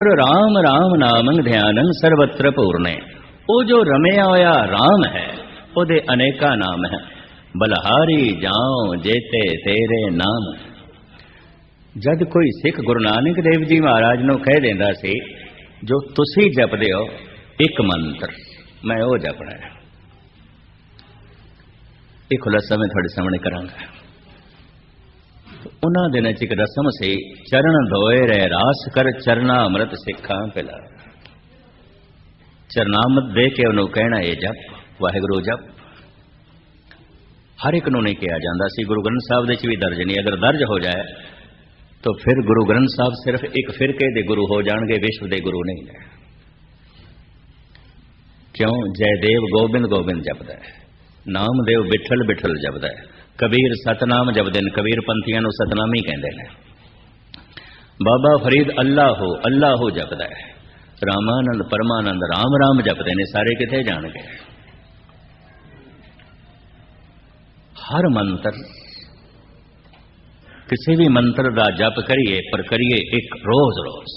राम राम नामं ध्यानं सर्वत्र पूर्णे। वो जो रमिया होया राम है ओदे अनेका नाम है। बलहारी जाओ जेते तेरे नाम। जद कोई सिख गुरु नानक देव जी महाराज नूं कह देंदा सी जो तुसी जपदे हो एक मंत्र मैं वो जपना है। एक खुलासा मैं थोड़े सामने करांगा। उन्हां दिनां च एक रस्म सी चरण धोए रे रास कर चरना अमृत सिखा पिला। चरनामत दे के उन्होंने कहना ये जप वाहिगुरू जप। हर एक नूं नहीं कहा जाता सी। गुरु ग्रंथ साहब दे च भी दर्ज नहीं। अगर दर्ज हो जाए तो फिर गुरु ग्रंथ साहब सिर्फ एक फिरके दे गुरु हो जाएंगे, विश्व दे गुरु नहीं है। क्यों? जयदेव गोबिंद गोबिंद जपदा है, नामदेव बिठल बिठल जपदा है, कबीर सतनाम जपदे ने। कबीर पंथियां नूं सतनामी कहंदे ने। बाबा फरीद अल्लाह हो जपदा है। रामानंद परमानंद राम राम जपदे ने। सारे किथे जाण गए। हर मंत्र किसी भी मंत्र का जप करिए पर करिए एक रोज रोज।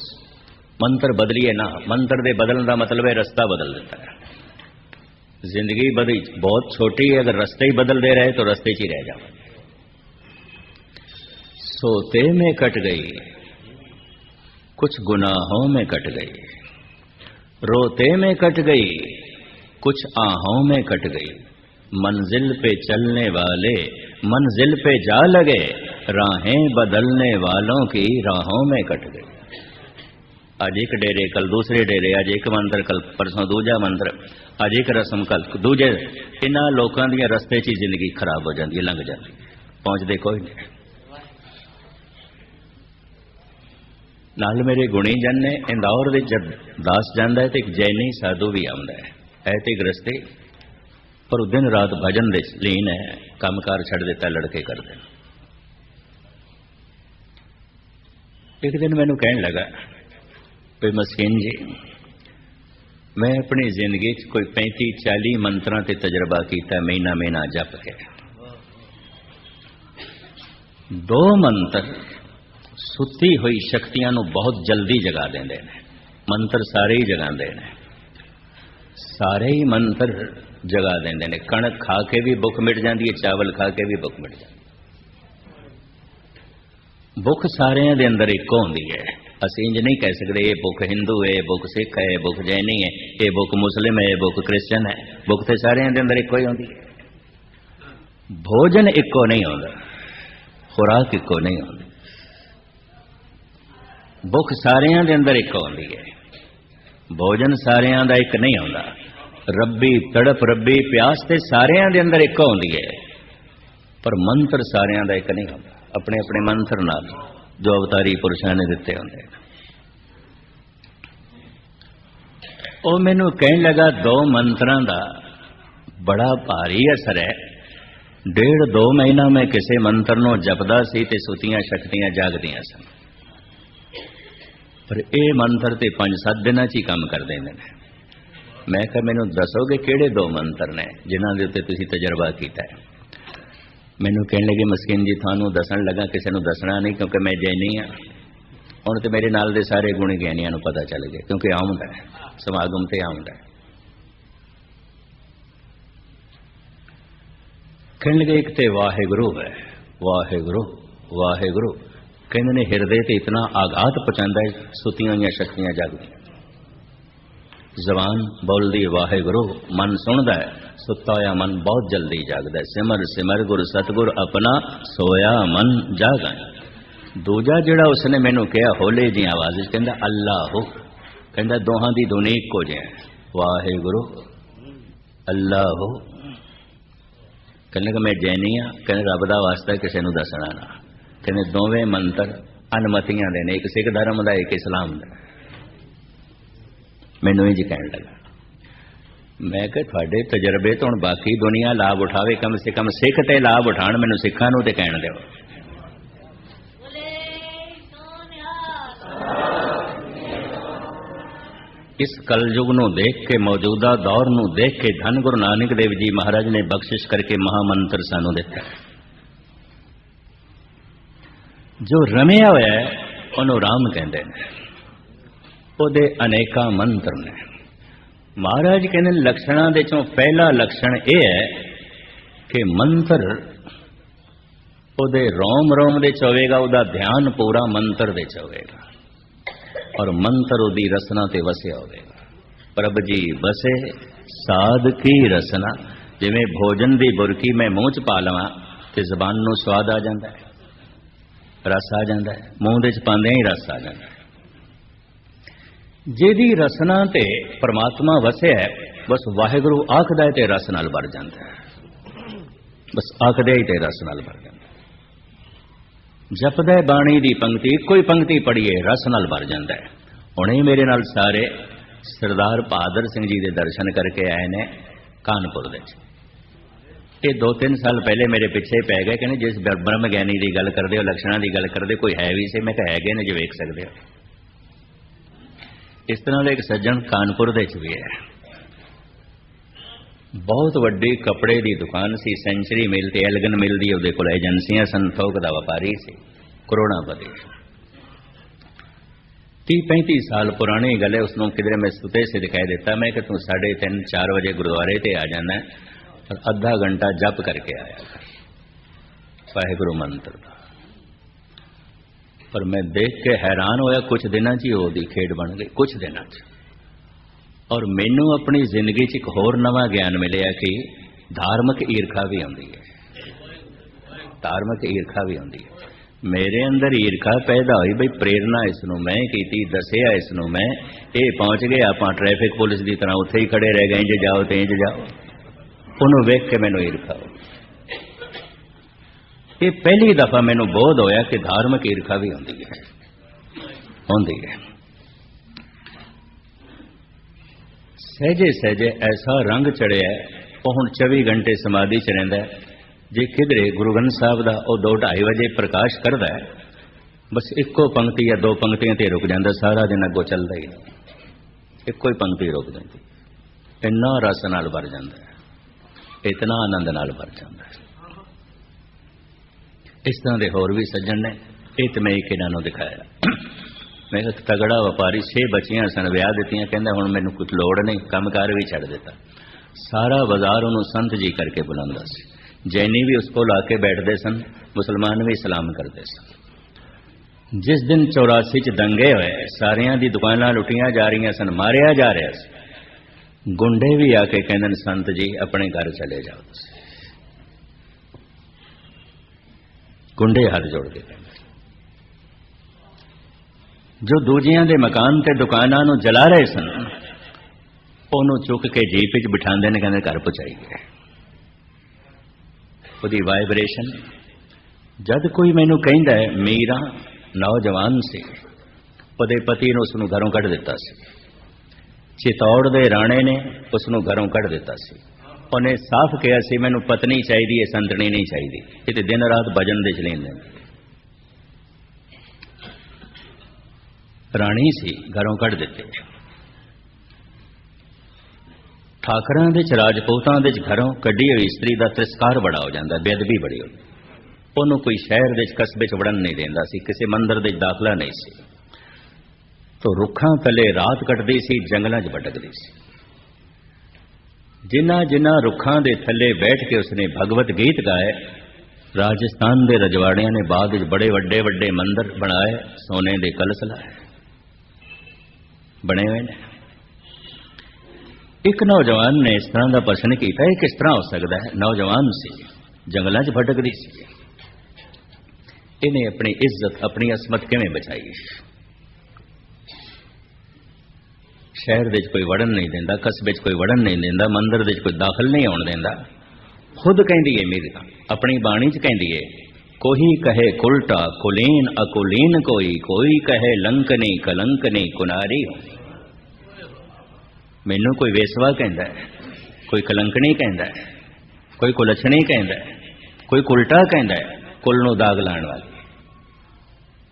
मंत्र बदलिए ना। मंत्र दे बदलने का मतलब है रास्ता बदल देता है। जिंदगी बड़ी बहुत छोटी है, अगर रास्ते ही बदलते रहे तो रास्ते ही रह जाओ। सोते में कट गई कुछ गुनाहों में कट गई, रोते में कट गई कुछ आहों में कट गई। मंजिल पे चलने वाले मंजिल पे जा लगे, राहें बदलने वालों की राहों में कट गई। आज एक डेरे कल दूसरे डेरे, आज एक मंत्र कल परसों दूजा मंत्र, आज एक रस्म कल दूजे। इन्हां लोकां दी रस्ते च जिंदगी खराब हो जाती है, लंघ जाती, पहुंचते कोई नहीं। नाल मेरे गुणी जन ने इंदौर दे जब दास जांदा है तो एक जैनी साधु भी आंदा है ते गृहस्थे, पर दिन रात भजन दे लीन है, कामकार छड़ देता, लड़के करते। एक दिन मैनू कहने लगा भाई मस्कीन जी मैं अपनी जिंदगी कोई 35-40 मंत्रों ते तजर्बा किया, महीना महीना जप के। 2 मंत्र सुती हुई शक्तियां नू बहुत जल्दी जगा देंदे ने। मंत्र सारे ही जगाते हैं, सारे ही मंत्र जगा देंदे ने। कणक खा के भी भुख मिट जाती है, चावल खा के भी भुख मिट जाती। भुख सारे दे अंदर एक होंदी है। असीं इंज नहीं कह सकते ये भुख हिंदू है, भुख सिख है, भुख जैनी है, ये भुख मुस्लिम है, भुख क्रिश्चियन है। भुख तो सारे दे अंदर एक ही होंदी है। भोजन इको नहीं होता, खुराक इको नहीं होती। भुख सारे दे अंदर एक होंदी है, भोजन सारे दा एक नहीं होता। रब्बी तड़प रब्बी प्यास ते सारे दे अंदर एक होंदी है, पर मंत्र सारे दा एक नहीं होता। अपने अपने मंत्र नाल जो अवतारी पुरुषों ने दिते होंगे। वो मैनू कहने लगा 2 मंत्रों का बड़ा भारी असर है। 1.5-2 महीना में किसी मंत्र नूं जपदा सी ते सुतियां शक्तियां जागदियां सन, पर यह मंत्र ते 5-7 दिन ही काम कर देंदे ने। मैं कहा मैनू दसोगे किहड़े 2 मंत्र ने जिन्हां दे उत्ते तुसीं तजर्बा कीता है? मैनू कहने लगे मस्कीन जी थानू दसन लगा, किसी को दसना नहीं क्योंकि मैं जैनी हाँ। हुण तो मेरे नाल दे सारे गुणी ज्ञानियां नू पता चल गए क्योंकि आउंदा है समागम ते आउंदा है। कहने लगे एक तो वाहिगुरू है, वाहिगुरू वाहिगुरू कहने ने हिरदे ते इतना आघात पहुंचाता है, सुतियां हुई शक्तियां जागदियां। जबान बोलदी वाहिगुरू, मन सुनदा है, सुता होया मन बहुत जल्दी जागदा है। सिमर सिमर गुर सतगुर अपना सोया मन जागा। दूजा जिहड़ा उसने मैनू कहा होले जी आवाज कहंदा अल्लाह हो, कहंदा दोहां दी धुनी इक्को जिही है, वाहिगुरू अल्लाह हो। कहने कि मैं जैनी हाँ, कहने रब दा वास्ता किसी नू दसना ना। कहने दोवें मंत्र अनमतियां दे ने, एक सिख धर्म दा एक इस्लाम दा। मैनू इंज कहने लगा। मैं कहा थोड़े तजर्बे तो हुण बाकी दुनिया लाभ उठावे, कम से कम सिख ते लाभ उठाण, मैनू सिखां नूं ते कहण दिओ। इस कलयुग नूं देख के, मौजूदा दौर नूं देख के धन गुरु नानक देव जी महाराज ने बख्शिश करके महामंत्र सानू दिता। जो रमिया होया है उन्होंने राम कहते हैं। ਉਹਦੇ ਅਨੇਕਾਂ ਮੰਤਰ ਨੇ। ਮਹਾਰਾਜ ਕਹਿੰਦੇ ਲੱਛਣਾਂ ਦੇ ਚੋਂ ਪਹਿਲਾ ਲੱਛਣ ਇਹ ਹੈ ਕਿ ਮੰਤਰ ਉਹਦੇ ਰੋਮ ਰੋਮ ਦੇ ਚ ਹੋਵੇਗਾ, ਉਹਦਾ ਧਿਆਨ ਪੂਰਾ ਮੰਤਰ ਦੇ ਚ ਹੋਵੇਗਾ, ਔਰ ਮੰਤਰ ਉਹਦੀ ਰਸਨਾ ਤੇ ਵਸਿਆ ਹੋਵੇਗਾ। ਪ੍ਰਭ ਜੀ ਵਸੇ ਸਾਧ ਕੀ ਰਸਨਾ। ਜਿਵੇਂ ਭੋਜਨ ਦੀ ਬੁਰਕੀ ਮੈਂ ਮੂੰਹ ਚ ਪਾ ਲਵਾਂ ਤੇ ਜ਼ਬਾਨ ਨੂੰ ਸਵਾਦ ਆ ਜਾਂਦਾ ਹੈ, ਰਸ ਆ ਜਾਂਦਾ ਹੈ, ਮੂੰਹ ਦੇ ਚ ਪਾਉਂਦਿਆਂ ਹੀ ਰਸ ਆ ਜਾਂਦਾ ਹੈ। ਜਿਹਦੀ ਰਸਨਾ ਤੇ ਪਰਮਾਤਮਾ ਵਸਿਆ ਹੈ, ਬਸ ਵਾਹਿਗੁਰੂ ਆਖਦਾ ਹੈ ਤੇ ਰਸ ਨਾਲ ਭਰ ਜਾਂਦਾ ਹੈ। ਬਸ ਆਖਦੇ ਹੀ ਤੇ ਰਸ ਨਾਲ ਭਰ ਜਾਂਦਾ। ਜਪਦਾ ਬਾਣੀ ਦੀ ਪੰਕਤੀ, ਕੋਈ ਪੰਕਤੀ ਪੜ੍ਹੀਏ ਰਸ ਨਾਲ ਭਰ ਜਾਂਦਾ ਹੈ। ਹੁਣੇ ਮੇਰੇ ਨਾਲ ਸਾਰੇ ਸਰਦਾਰ ਬਹਾਦਰ ਸਿੰਘ ਜੀ ਦੇ ਦਰਸ਼ਨ ਕਰਕੇ ਆਏ ਨੇ ਕਾਨਪੁਰ ਦੇ ਵਿੱਚ। ਇਹ 2-3 ਸਾਲ ਪਹਿਲੇ ਮੇਰੇ ਪਿੱਛੇ ਪੈ ਗਏ, ਕਹਿੰਦੇ ਜਿਸ ਬ੍ਰਹਮ ਗਿਆਨੀ ਦੀ ਗੱਲ ਕਰਦੇ ਹੋ, ਲੱਛਣਾਂ ਦੀ ਗੱਲ ਕਰਦੇ, ਕੋਈ ਹੈ ਵੀ ਸੀ? ਮੈਂ ਕਿਹਾ ਹੈਗੇ ਨੇ, ਜੇ ਵੇਖ ਸਕਦੇ ਹੋ। ਇਸ ਤਰ੍ਹਾਂ ਦਾ ਇੱਕ ਸੱਜਣ ਕਾਨਪੁਰ ਦੇ ਵਿੱਚ ਵੀ ਹੈ। ਬਹੁਤ ਵੱਡੀ ਕੱਪੜੇ ਦੀ ਦੁਕਾਨ ਸੀ, ਸੈਂਚਰੀ ਮਿਲ ਤੇ ਐਲਗਨ ਮਿਲ ਦੀ ਉਹਦੇ ਕੋਲ ਏਜੰਸੀਆਂ ਸਨ, ਥੋਕ ਦਾ ਵਪਾਰੀ ਸੀ, ਕਰੋੜਾਪਤੀ। 30-35 ਸਾਲ ਪੁਰਾਣੀ ਗੱਲ ਹੈ। ਉਸਨੂੰ ਕਿਧਰੇ ਮੈਂ ਸੁਤੇ ਸੇ ਦਿਖਾਈ ਦਿੱਤਾ। ਮੈਂ ਕਿ ਤੂੰ 3:30-4 ਵਜੇ ਗੁਰਦੁਆਰੇ ਤੇ ਆ ਜਾਣਾ और आधा घंटा जप करके आया वाहिगुरु मंत्र का। पर मैं देख के हैरान होया, कुछ दिनों च ही ओदी खेड बन गई, कुछ दिनों च। और मैनू अपनी जिंदगी च एक होर नवा ज्ञान मिलिया कि धार्मिक ईर्खा भी आती है, धार्मिक ईर्खा भी आती है। मेरे अंदर ईर्खा पैदा हुई, बई प्रेरणा इसनों मैं की, दसिया इसनों मैं, ये पहुंच गए, आप ट्रैफिक पुलिस की तरह उत्थे ही खड़े रह गए, इंज जाओ तो इंज जाओ। उन्होंने वेख के मैनू ईर्खा हो। ये पहली दफा मैनू बोध होया कि धार्मिक ईर्खा भी होंदी है, होंदी है। सहजे सहजे ऐसा रंग चढ़िया, वो हुण 24 घंटे समाधि च रहिंदा है। जे किधरे गुरु ग्रंथ साहब का वो 2-2:30 बजे प्रकाश करता है, बस एको पंक्ति या 2 पंक्तियां ते रुक जाता, सारा दिन अगों चलता ही नहीं, एको ही पंक्ति रुक जाती। इन्ना रस नाल भर जाता है, इतना आनंद नाल भर जाता है। इस तरह के होर भी सज्जन ने, ये तो मैं एक इन्हों दिखाया। मैं एक तगड़ा व्यापारी, 6 बच्चियां सन, विआह दित्तियां, कहंदा हुण मैनूं कुछ लोड़ नहीं, कामकार भी छड्ड दिता। सारा बाजार उन्होंने संत जी करके बुलांदा सी। जैनी भी उसको लाके बैठते सन, मुसलमान भी सलाम करते सन। जिस दिन 84 च दंगे होए, सारियां दी दुकानां लुटियां जा रही सन, मारिया जा रहा सी। गुंडे भी आके कहते संत जी अपने घर चले जाओ। गुंडे हाथ जोड़ के कहते, जो दूजियां दे मकान ते दुकानां नूं जला रहे सन, उन्होंने चुक के जीप च बिठांदे ने, कहते घर पहुंचाइए। उसकी वाइब्रेशन, जद कोई मैनू कहंदा है, मीरा नौजवान से ਉਹਦੇ पति ने उसनूं घरों कढ़ दिता सी। चितौड़ दे राणे ने उसनूं घरों कढ़ दिता सी। उन्हें साफ कहा सी, मैनू पत्नी चाहिए, संतनी नहीं चाहिए। ये तो दिन रात भजन दे चलेंदे। राणी सी, घरों कढ़ दिते। ठाकरां दे च, राजपूतां दे च घरों कढ़ी हुई स्त्री का तिरस्कार बड़ा हो जाता, बेअदबी बड़ी हो। उन्होंने कोई शहर दे कस्बे च वड़न नहीं देंदा सी, किसी मंदिर दे दाखला नहीं सी। तो रुखां थले रात कटदी सी, जंगलों च भटकदी सी। जिन्हां जिन्हां रुखां दे थले बैठ के उसने भगवत गीत गाए। राजस्थान दे रजवाड़ियां ने बाद बड़े वड्डे वड्डे मंदिर बनाए, सोने दे कलश लाए बने हुए ने। एक नौजवान ने इस तरह का प्रश्न किया, किस तरह हो सकता है? नौजवान सी, जंगलों च भटकदी सी, इन्हें अपनी इज्जत, अपनी असमत किवें बचाई? शहर दे कोई वड़न नहीं देंदा, कस्बे कोई वड़न नहीं देंदा, मंदिर दे कोई दाखिल नहीं होने देंदा। खुद कहती है मीरा अपनी बाणी च कहती है, कोई कहे कुलटा कुलीन अकुलीन, कोई कहे लंकनी कलंकनी कुनारी। मैनू कोई वेसवा कहता है, कोई कलंकनी कहता है, कोई कुलछनी कहता है, कोई कुलटा कहता है, कुल नूं दाग लाण वाली।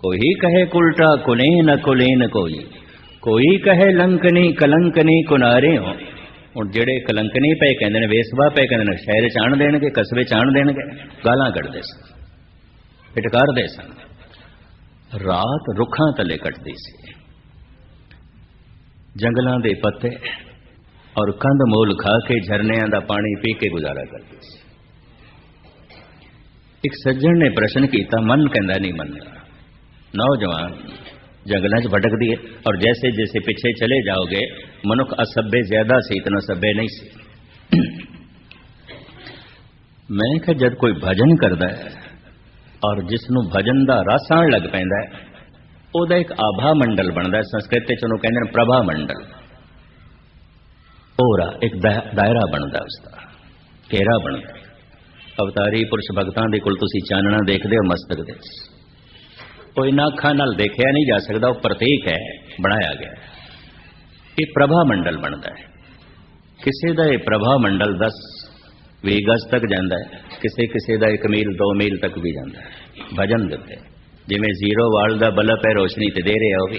कोई कहे कुलटा कुलीन अकुलीन, कोई कहे लंकनी कलंकनी कुनारे हो। और जेड़े कलंकनी पे कहते हैं, वेसवा पे कहते हैं, शहर च आण देणगे, कस्बे च आण देणगे, गालां कढ़दे सन, फिटकारदे सन। रात रुखां तले कटदी सी। जंगलों के पत्ते और कंध मूल खा के झरनिया का पानी पी के गुजारा करती सी। एक सज्जन ने प्रश्न किया, मन कहता नहीं मनता। नौजवान जंगलों च भटकदी है और जैसे जैसे पीछे चले जाओगे मनुख असभ्य ज्यादा सी, इतना सभ्य नहीं सी। मैं क्या जब कोई भजन करता है और जिसनों भजन का रस आण लग पैंदा है ਉਹਦਾ एक आभा मंडल बनता है। संस्कृत चनों कहते हैं प्रभा मंडल। ओरा एक दायरा बनता उसका, घेरा बनता। अवतारी पुरुष भगतां दे कोल तुसीं चानना देखदे हो मस्तक दे, कोई ना अखां नाल देखिया नहीं जा सकता, वो प्रतीक है, बनाया गया। ये प्रभा मंडल बनता है। किसी का यह प्रभा मंडल 10-20 गज तक जाता है, किसी किसी का 1 मील 2 मील तक भी जाता है। भजन देते जिमें 0 वाल का बल्ब है रोशनी तो दे रहे हो भी,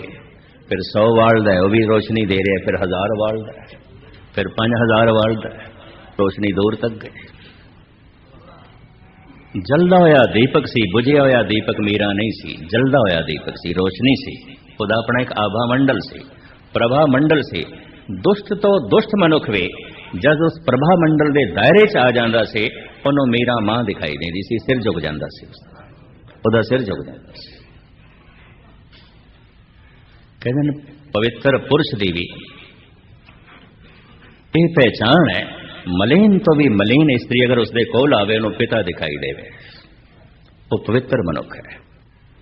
फिर 100 वाल का है वो भी रोशनी दे रहे, फिर 1000 वाल का है, फिर 5000 वाल का है, रोशनी दूर तक गई। जलदा होया दीपक सी, बुझिया होया दीपक मीरा नहीं सी, जलदा होया दीपक सी, रोशनी सी। खुदा अपना एक आभा मंडल सी, प्रभा मंडल सी। दुष्ट तो दुष्ट मनुख वे जब उस प्रभा मंडल के दायरे च आ जाता से उन्होंने मीरा मां दिखाई देती सी, सिर झुक जाता सी, उसका सिर झुक जाता सी। कहते पवित्र पुरुष की भी यह पहचान है। मलीन तो भी मलीन स्त्री अगर उसके कोल आवे उन्होंने पिता दिखाई देवे, वो पवित्र मनुख है।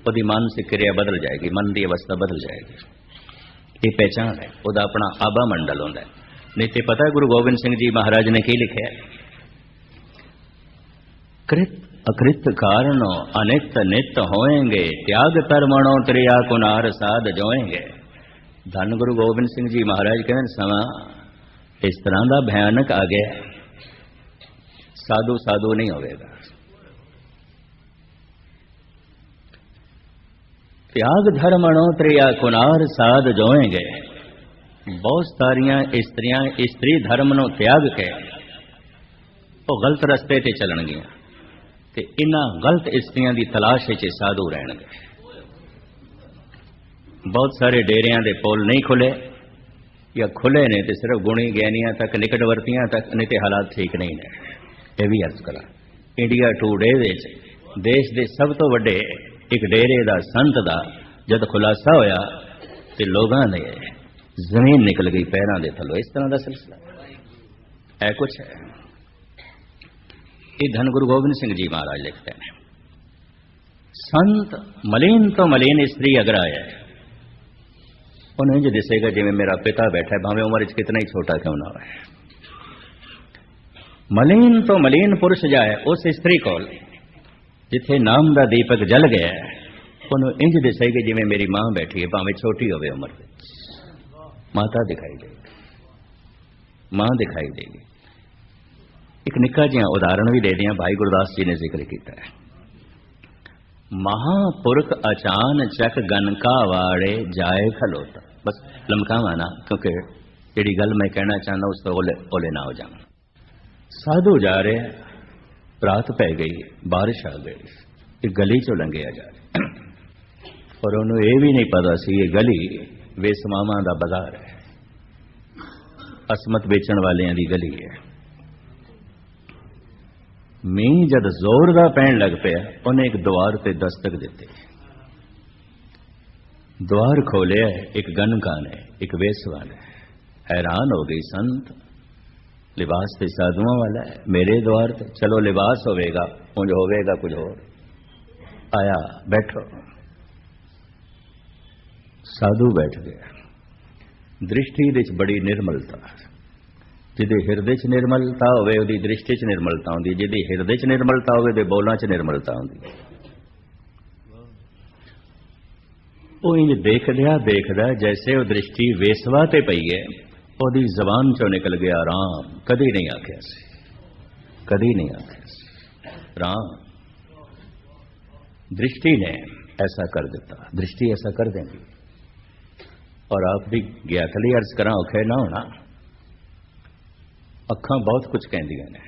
उसकी मानसिक क्रिया बदल जाएगी, मन की अवस्था बदल जाएगी। ये पहचान है, उसका अपना आभा मंडल होता है। नहीं तो पता है गुरु गोबिंद सिंह जी महाराज ने की लिखा है, कृत अकृत कारणों अनित नित होएंगे, त्याग कर्मणों त्रिया कुनार साध जोएंगे। धन गुरु गोबिंद सिंह जी महाराज कहते समा इस तरह का भयानक आ गया, साधु साधु नहीं होगा। त्याग धर्मणों त्रिया कुनार साध जोएंगे। बहुत सारिया स्त्रियां स्त्री धर्म नो त्याग के वो गलत रस्ते ते चलणगियां ते इन्हां गलत स्त्रियां की तलाश विच साधु रहणगे। बहुत सारे डेरियां दे पोल नहीं खुले या खुले ने तो सिर्फ गुणी ज्ञानियां तक निकटवर्तियां तक, नहीं तो हालात ठीक नहीं ने। यह भी अर्ज करा इंडिया टूडे देश के सब तो वड्डे एक डेरे का संत का जब खुलासा होया तो लोगों ने जमीन निकल गई पैरों के थलों। इस तरह का सिलसिला है कुछ है। ये धन गुरु गोबिंद सिंह जी महाराज लिखते हैं, संत मलिन तो मलिन स्त्री अगर आया उन्हें जो दिसेगा जिमें मेरा पिता बैठा है, भावे उम्र कितना ही छोटा क्यों ना है। मलिन तो मलिन पुरुष जाए उस स्त्री को जिथे नाम का दीपक जल गया उन्हें इंज दिसेगी जिमें मेरी मां बैठी है, भावे छोटी होवे उम्र, माता दिखाई देगी, मां दिखाई देगी। एक निक्का जिहा उदाहरण भी दे दिया, भाई गुरदास जी ने जिक्र किया है। महापुरख अचान चक गनका वाड़े जाए खलोता। बस लमकावा ना, क्योंकि जी गल मैं कहना चाहना उस तो ओले ना हो जाऊं। साधु जा रहे, रात पै गई, बारिश आ गई, एक गली चो लंघिया जा रहे और उन्होंने ये भी नहीं पता सी ये गली वेसमावा का बाजार है, असमत बेचण वालियां दी गली है। मींह जद जोर का पैन लग पाया उन्हें एक द्वार ते दस्तक दी। द्वार खोलिया, एक गनका ने, एक वेसवा ने। हैरान हो गई, संत लिबास तो साधुओं वाला है, मेरे द्वार ते चलो लिबास होवेगा, कुछ होवेगा कुछ और। आया, बैठो। साधु बैठ गया। दृष्टि विच बड़ी निर्मलता, जिदे हृदय च निर्मलता होवे उहदी दृष्टि च निर्मलता होंदी, जिहदी हृदय च निर्मलता होवे उहदे बोलां च निर्मलता होंदी। वो इंज देखदा जैसे वो दृष्टि वेसवा ते पई है, उहदी जबान चों निकल गया राम। कदी नहीं आख्या सी, कदी नहीं आख्या सी राम। दृष्टि ने ऐसा कर दिता, दृष्टि ऐसा कर देंगी। और आप भी ज्ञातली अर्ज करा औखे ना होना, अखां बहुत कुछ कहदियां ने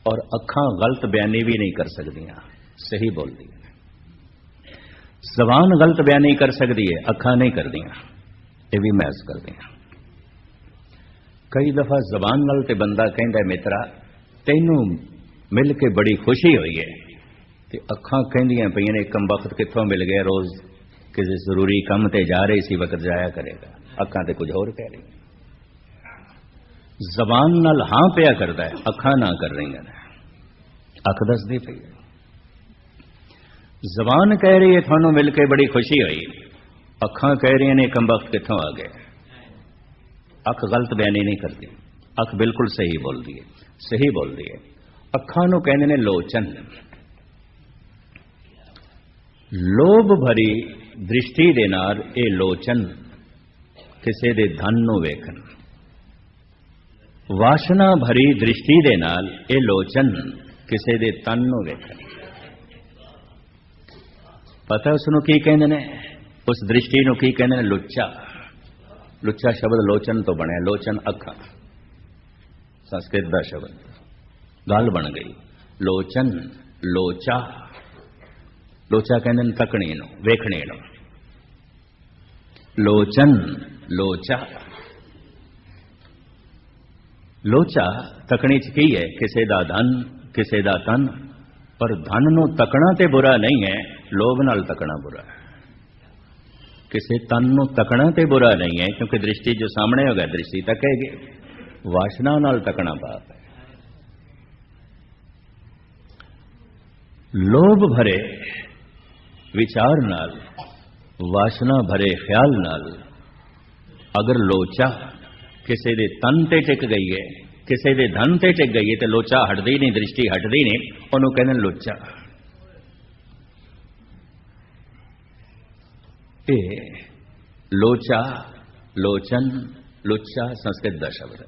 और अखां गलत बयानी भी नहीं कर सकदियां, सही बोलदी है। जबान गलत बयानी कर सकती है, अखां नहीं कर दियां, ये भी महस कर दियां। कई दफा जबान नाल ते बंदा कहंदा मित्रा तैनू मिल के बड़ी खुशी हुई है, ते अखां कहंदियां पईयां ने कम वक्त कित्थों मिल गया, रोज किसी जरूरी काम ते जा रही सी, वक्त जाया करेगा। अखां ते कुछ होर कह रही, जबान नाल हां पिया करदा है, अखां ना कर रही ने, अख दसदी पई है। जबान कह रही है थानू मिल के बड़ी खुशी हुई, अखां कह रही ने कम वक्त कित्थों आ गए। अख गलत बयानी नहीं करती, अख बिल्कुल सही बोलती है, सही बोलती है। अखां नू कहंदे ने लोचन। लोभ भरी दृष्टि दे नाल ए लोचन किसे दे धन नू वेखन, वासना भरी दृष्टि दे नाल ए लोचन किसे दे तन नू वेखन। पता उसनू की कहंदे ने, उस दृष्टि नू की कहंदे ने? लुच्चा। लुच्चा शब्द लोचन तो बनया, लोचन अखा, संस्कृत का शब्द, गल बन गई लोचन। लोचा, लोचा कहते हैं तकनी नू, वेखने नू। लोचन, लोचा। लोचा तकनी च की है? किसे दा धन, किसे दा तन। पर धन नू तकना ते बुरा नहीं है, लोभ नाल तकना बुरा है। किसे तन नू तकना ते बुरा नहीं है, क्योंकि दृष्टि जो सामने होगा दृष्टि तकेगी। वासना नाल तकना पाप है। लोभ भरे विचार नाल, वासना भरे ख्याल नाल अगर लोचा किसी दे तन ते टिक गई है, किसी दे धन ते टिक गई है, तो लोचा हटदी नहीं, दृष्टि हटदी नहीं, उन्होंने कहने लोचा। ए लोचा, लोचन, लुच्चा संस्कृत का शब्द है।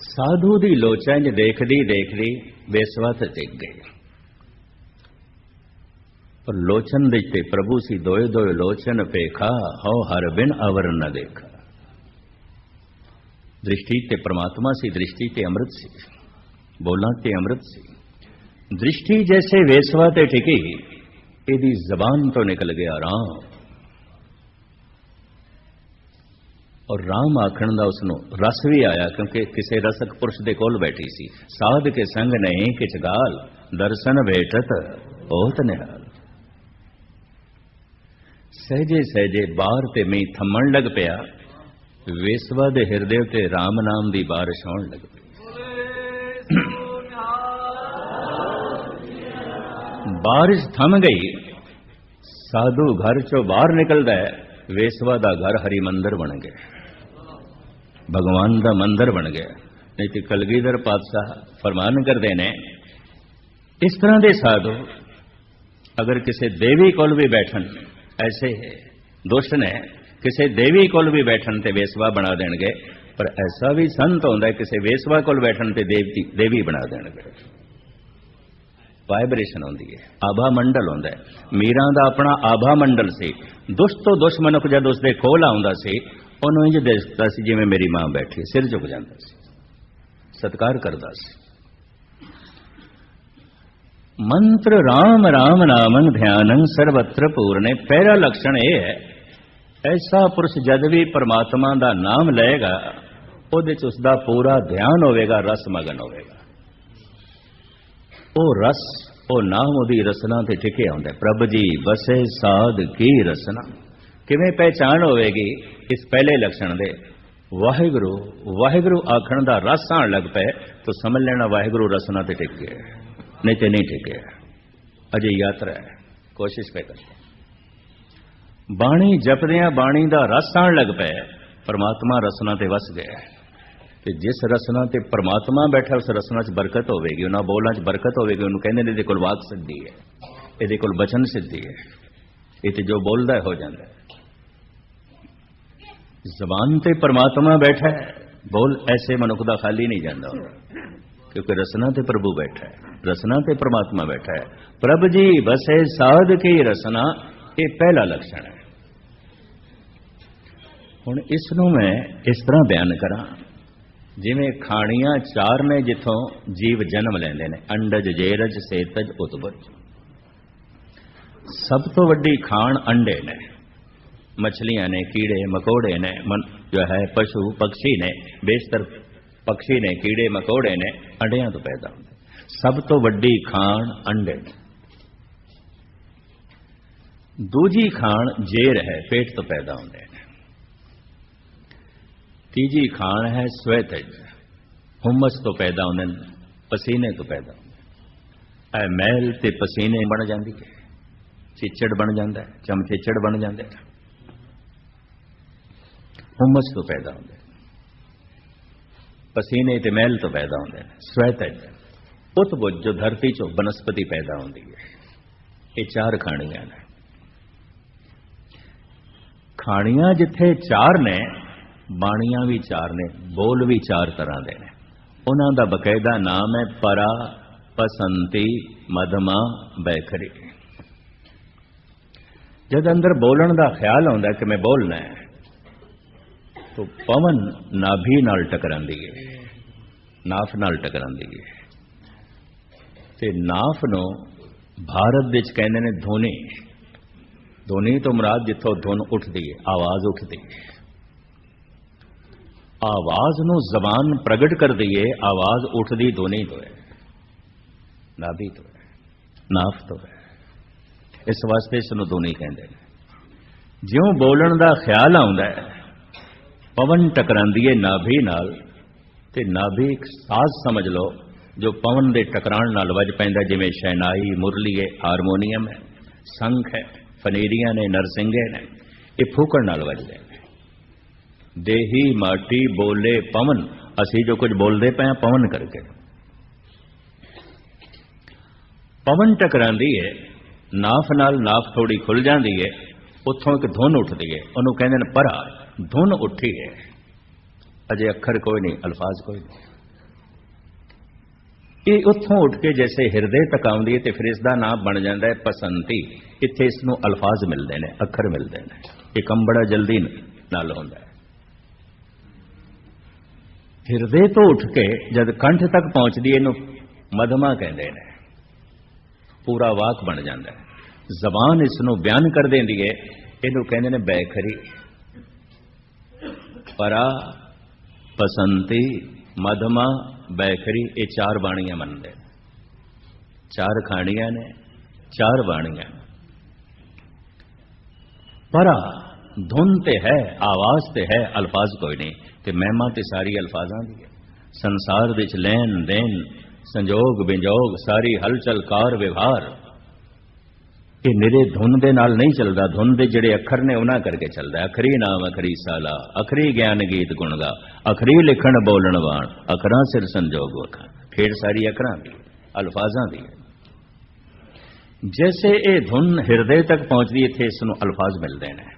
साधु दी लोचा इंज देखदी देखदी बेसवा ते टिक गई, पर लोचन दिखते प्रभु सी दोए दोए लोचन पेखा, हो हर बिन अवर न देखा। दृष्टि ते परमात्मा सी, दृष्टि ते अमृत सी, बोला ते अमृत सी। दृष्टि जैसे वेसवा ते टिकी, इहदी जबान तो निकल गया राम, और राम आखण दा उसनू रस भी आया, क्योंकि किसी रसक पुरुष दे कोल बैठी सी। साध के संग नहीं किछ गाल, दर्शन भेटत होत निहाल। सहजे सहजे बार ते मी थमण लग पिया, वेसवा दे हिरदे ते राम नाम दी बारिश होण लग पई। बारिश थम गई, साधु घर चो बाहर निकलदा है, वेसवा दा घर हरि मंदिर बन गया, भगवान दा मंदिर बन गया। नहीं तो कलगीधर पातशाह फरमान करते ने, इस तरह के साधु अगर किसी देवी कोल भी बैठन, ऐसे दुष्ट ने किसी देवी कोल भी बैठन ते वेसवा बना देंगे, पर ऐसा भी संत होंदा है किसी वेसवा कोल बैठन ते देवी बना देंगे। वाइब्रेशन होंदी है, आभा मंडल होंदा है। मीरां दा अपना आभा मंडल सी। दुष्ट तो दुष्ट मनुख जद उसदे कोल आउंदा सी, उन्होंने इंज देखदा सी जिवें मेरी मां बैठी, सिर झुक जांदा सी, सत्कार करदा सी। मंत्र राम राम नामं ध्यानं सर्वत्र पूर्णे। पहला लक्षण यह है, ऐसा पुरुष जद भी परमात्मा दा नाम लेगा, उहदे च उसदा पूरा ध्यान होवेगा, रस मगन होवेगा। ओ रस, ओ नाम उहदी रसना ते टिके आउंदा है। प्रभ जी बसे साध की रसना। किवें पहचान होवेगी इस पहले लक्षण दे? वाहिगुरु वाहिगुरु आखण दा रस आण लग पे तो समझ लेना वाहिगुरु रसना ते टिक गया, नहीं तो नहीं टिके। अजे यात्रा है, कोशिश पे कर। बाणी जपदियां बाणी दा रस आण लग पे, परमात्मा रसना ते वस गया। कि जिस रसना ते परमात्मा बैठा, उस रसना च बरकत होगी, उन्होंने बोलना च बरकत होगी। उन्होंने कहते इहदे कोल वाक सिद्धि है, इहदे कोल बचन सिद्धि है, ये जो बोलता है हो जाता है। जबान ते परमात्मा बैठा है, बोल ऐसे मनुख दा खाली नहीं जाता, क्योंकि रसना ते प्रभु बैठा है, रसना ते परमात्मा बैठा है। प्रभ जी बसे साध की रसना, ये पहला लक्षण है। हुण इसनूं मैं इस तरह बयान करा, जिवें खाणियां चार ने जिथों जीव जन्म लेंदे ने, अंडज जेरज सेतज उत्पज। सब तो वड्डी खाण अंडे ने, मछलियां ने, कीड़े मकोड़े ने, जो है पशु पक्षी ने, बेशतर पक्षी ने, कीड़े मकोड़े ने, अंडियां तो पैदा होंगे। सब तो वड्डी खाण अंडे ने। दूजी खाण जेर है, पेट तो पैदा होंगे। तीजी खाण है स्वेतज, हुमस तो पैदा होंगे, पसीने तो पैदा होंगे। मैल ते पसीने बन जाती है, चिचड़ बन जाता है, चमचिचड़ बन जाते हैं, हुमस तो पैदा होंगे, पसीने ते मैल तो पैदा होंगे। स्वेतज उत्बुज जो धरती चो बनस्पति पैदा होती है। ये चार खाणियां ने। खाणियां जिथे चार ने, बाणियां भी चार ने, बोल भी चार तरह के ने। उन्हां दा बकायदा नाम है परा, पसंती, मधमा, बैखरी। जद अंदर बोलन का ख्याल आता कि मैं बोलना है, तो पवन नाभि नाल टकरांदी है, नाफ नाल टकरांदी है। ते नाफ नो भारत विच कहंदे ने धुनी। धुनी तो मुराद जिथों धुन उठदी है, आवाज उठदी है। आवाज नु जबान प्रगट कर दी है, आवाज उठदी धुनी तो है, नाभि तो है, नाफ तो है। इस वास्ते इसनूं धुनी कहंदे ने। ज्यों बोलण दा ख्याल आउंदा है, पवन टकरांदी है नाभि नाल, ते नाभि एक साज समझ लो जो पवन दे टकराण नाल वज पैंदा, जिवें शहनाई, मुरली है, हारमोनीयम है, संख है, फनेरियां ने, नरसिंगे ने, ये फूकण नाल वजदे ने। देही माटी बोले पवन, असी जो कुछ बोलते पे पवन करके। पवन टकरांदी है नाफ नाल, नाफ थोड़ी खुल जाती है, उथों एक धुन उठती है, उन्होंने कहते हैं परा, धुन उठी है। अजे अखर कोई नहीं, अल्फाज कोई नहीं। ये उथों उठ के जैसे हिरदे तक आउंदी है, तो फिर इसका नाम बन जाता है पसंती। इत्थे इसनूं अल्फाज मिलते हैं, अखर मिलते हैं। ये कम बड़ा जल्दी नाल होंदा है। हिरदे तो उठ के जब कंठ तक पहुंचती है, इनू मधमा कहते हैं। पूरा वाक बन जाता है, जबान इसनों बयान कर देंदी है, इनू कहते हैं बैखरी। परा, पसंती, मधमा, बैखरी, ये चार बाणियां मनते हैं। चार खाणियां ने, चार बाणियां। परा धुन ते है, आवाज ते है, अल्फाज कोई नहीं। ते महिमा ते सारी अल्फाजां दी है। संसार विच लैन देन, संजोग विजोग, सारी हलचल कार व्यवहार, ये निरे धुन दे नाल नहीं चलता। धुन दे जिहड़े अखर ने उन्हां करके चलता है। अखरी नाम अखरी साला, अखरी ज्ञान गीत गुणगा, अखरी लिखण बोलण वाण, अखरां सिर संजोग वखां। खेड़ सारी अखरां दी, अल्फाजां दी है। जैसे ये धुन हिरदे तक पहुंचती है, इत्थे इसनूं अल्फाज मिलते हैं,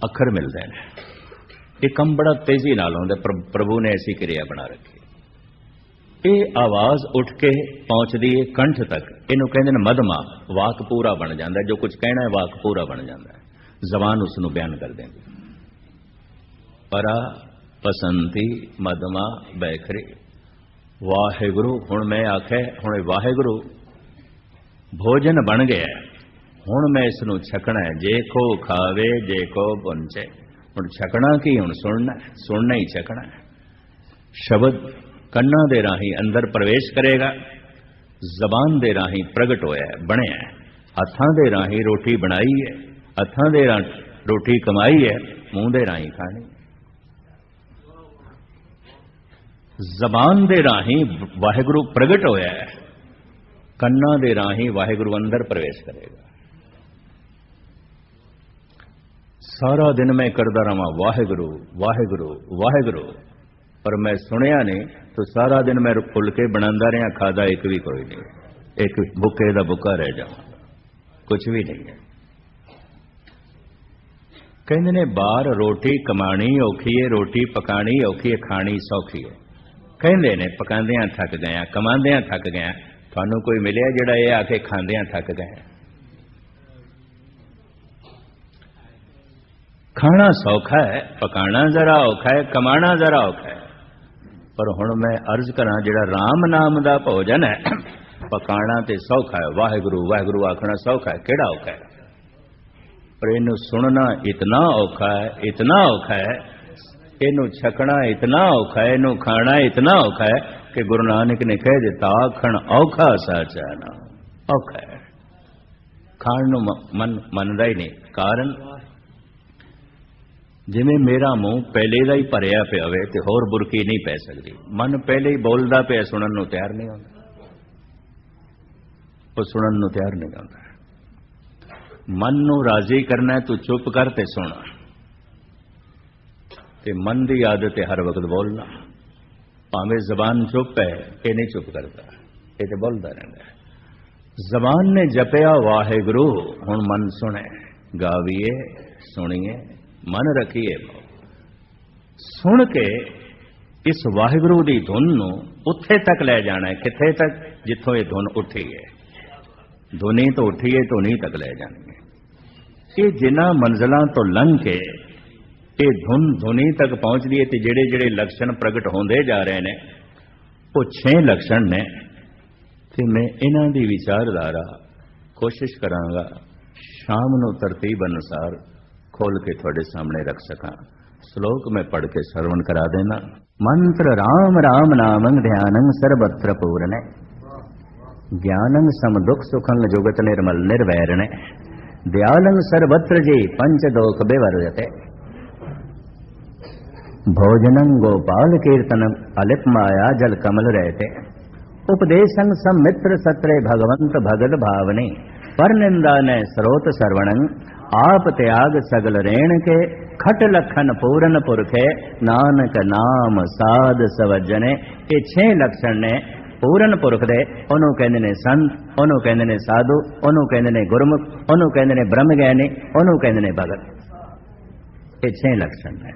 अखर मिलते हैं। ये कम बड़ा तेजी नाल होंदा, प्रभु ने ऐसी क्रिया बना रखी। ये आवाज उठ के पहुंचती है कंठ तक, इनू कहते हैं मधमा। वाक पूरा बन जाता है, जो कुछ कहना है वाक पूरा बन जाता है, जबान उसनू बयान कर देंगे। परा, पसंती, मधमा, बैखरी। वाहेगुरु हुण मैं आखे, हुण वाहेगुरु भोजन बन गया, हुण मैं इसनू छकना है। जे को खावे, जे को पुंचे। हुण छकना की, हुण सुनना ही छकना है। शब्द कन्ना दे राही अंदर प्रवेश करेगा, जबान दे राही प्रगट होया है, बनया है। हथां दे राही रोटी बनाई है, हथां दे रोटी कमाई है, मुंह दे राही खानी। जबान दे राही वाहेगुरु प्रगट होया है, कन्ना दे राही वाहेगुरु अंदर प्रवेश करेगा। सारा दिन मैं करदा रहा वाहेगुरु वाहेगुरु वाहेगुरु, पर मैं सुनिया नहीं, तो सारा दिन मैं फुलके बनांदा रहा, खादा एक भी कोई नहीं, एक बुके दा बुका रह जाऊं, कुछ भी नहीं है। कहते ने बार रोटी कमानी औखी है, रोटी पकानी औखी है, खानी सौखी है। कहते ने पकांदियां थक गया, कमांदियां थक गया। थानू कोई मिलिया जिहड़ा ये आके खांदियां थक गए? खाना सौखा है, पकाना जरा औखा है, कमाना जरा औखा है। पर हुण मैं अर्ज करा, जिहड़ा राम नाम दा भोजन है, पकाना ते सौखा है। वाहेगुरु वाहेगुरु आखना सौखा है, केड़ा औखा है? पर इनू सुनना इतना औखा है, इतना औखा है, इनू छकना इतना औखा है, इनू खाना इतना औखा है कि गुरु नानक ने कह दिता आखण औखा साचा ना। औखा है खाण नू मन मनदा ही नहीं। कारण जिवें मेरा मुंह पहले दा ही भरिया पिया होवे ते होर बुरकी नहीं पै सकदी। मन पहले ही बोलदा पिया सुनन नू तैयार नहीं होंदा, वो सुनन नू तैयार नहीं होंदा। मन नू राजी करना तू चुप कर ते सुन, ते मन की आदत है हर वक्त बोलना। भावें जबान चुप है, ये नहीं चुप करता, ये तो बोलता रहता है। जबान ने जपया वाहेगुरु, हुण मन सुने, गावीए सुनिए मन रखिए। सुन के इस वाहिगुरु की धुन नू उत्थे तक ले जाना है। किथे तक? जिथों ये धुन उठी है। धुनी तो उठी है, धुनी तक ले जानी है। ये जिन्हां मंजिलों तो लंघ के ये धुन धुनी तक पहुंचती है, तो जेड़े जेड़े लक्षण प्रगट होंदे जा रहे हैं वो 6 लक्षण ने। तो मैं इन्हां दी विचारधारा कोशिश करांगा शाम नू तरतीब अनुसार खोल के थोड़े सामने रख सका। श्लोक में पढ़ के श्रवण करा देना। मंत्र राम राम नामं ध्यानं सर्वत्र पूर्ण, ज्ञानं सम दुख सुखं जुगत निर्मल निर्वैरण, दयालं सर्वत्र जी पंचदोख विवर्जते, भोजनं गोपाल कीर्तनम अलिप माया जल कमल रहते, उपदेशं समित्र सत्रे भगवंत भगत भावने, पर निंदा ने स्रोत श्रवणं, आप त्याग सगल रेण के, खट लखन पूरन पुरखे, नानक नाम साध सवजने। ये 6 लक्षण ने पूरन पुरख दे। ओनू कहंदे ने संत, ओनू कहंदे ने साधु, ओनू कहंदे ने गुरमुख, ओनू कहंदे ने ब्रह्म ज्ञानी, ओनू कहंदे ने भगत। ये 6 लक्षण ने,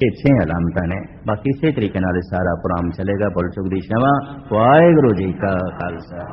ये 6 अलामतां ने। बाकी इसी तरीके नाल सारा प्रोग्राम चलेगा। भुल चुक दी क्षमा। वाहिगुरू जी का खालसा।